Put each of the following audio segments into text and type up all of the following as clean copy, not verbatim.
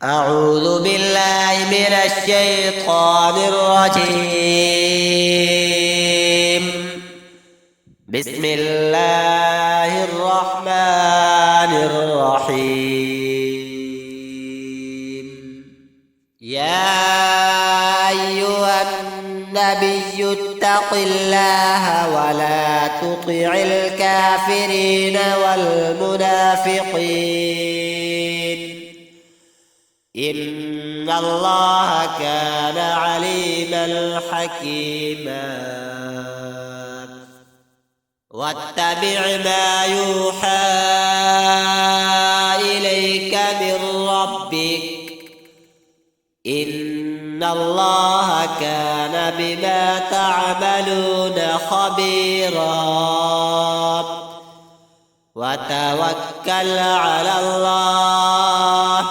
أعوذ بالله من الشيطان الرجيم. بسم الله الرحمن الرحيم. يا أيها النبي اتق الله ولا تطع الكافرين والمنافقين إن الله كان عليما حكيما. واتبع ما يوحى إليك من ربك إن الله كان بما تعملون خبيرا. وتوكل على الله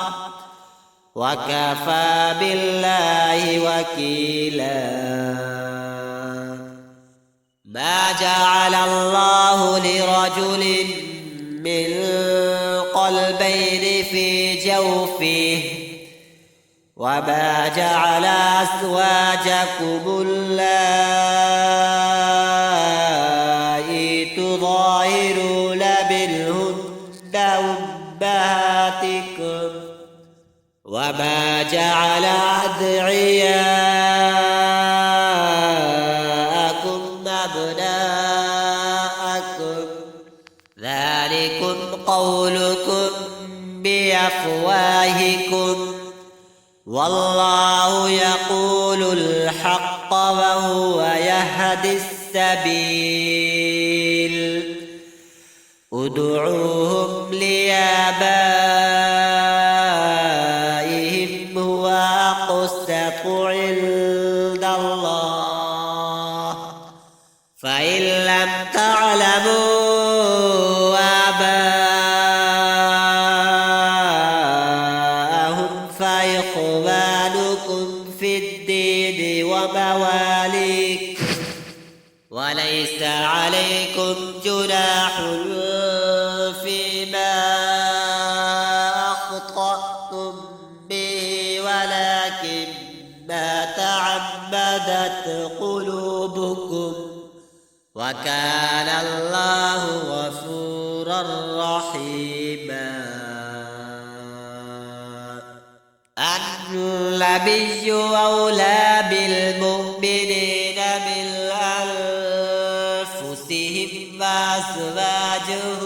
وكفى بالله وكيلا. ما جعل الله لرجل من قلبين في جوفه وما جعل أزواجكم اللائي تظاهرون منهن أمهاتكم وما جعل أدعياءكم أبناءكم ذلكم قولكم بأفواهكم والله يقول الحق وهو يهدي السبيل. ادعوهم لآبائهم هو أقسط عند الله فإن لم تعلموا آباءهم فإخوانكم في الدين ومواليكم وليس عليكم جناح فيما أخطأتم به ولكن ما تعمدت قلوبكم وكان الله غفورا رحيما. النبي أولى بالمؤمنين من أنفسهم وأزواجه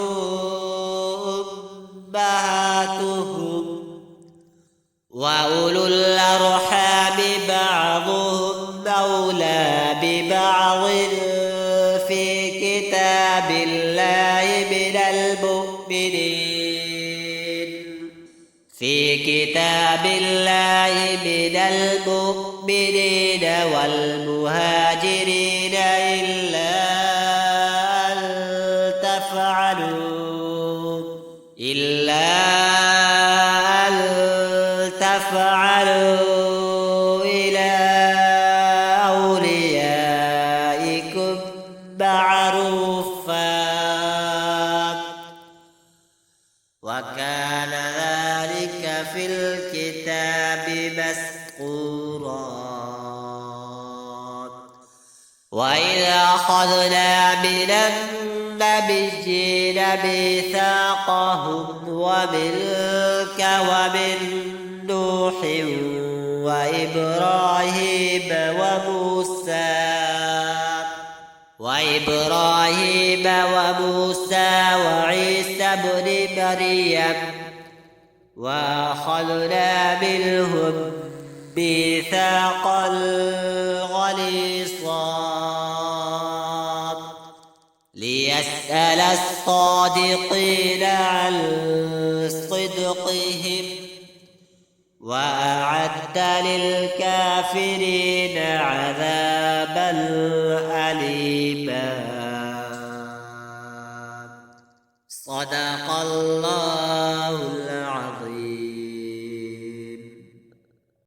أمهاتهم وأولو الأرحام بعضهم أولى ببعض في كتاب الله من المؤمنين والمهاجرين إلا أن تفعلوا إلى أوليائكم معروفا وكان ذلك في الكتاب مسطورا. وإذا أخذنا من النبيين ميثاقهم ومنك ومن نوح وإبراهيم وموسى وعيسى ابن مريم وأخذنا منهم ميثاقا غليظا ليسأل الصادقين عن صدقهم وأعد للكافرين عذابا أليما.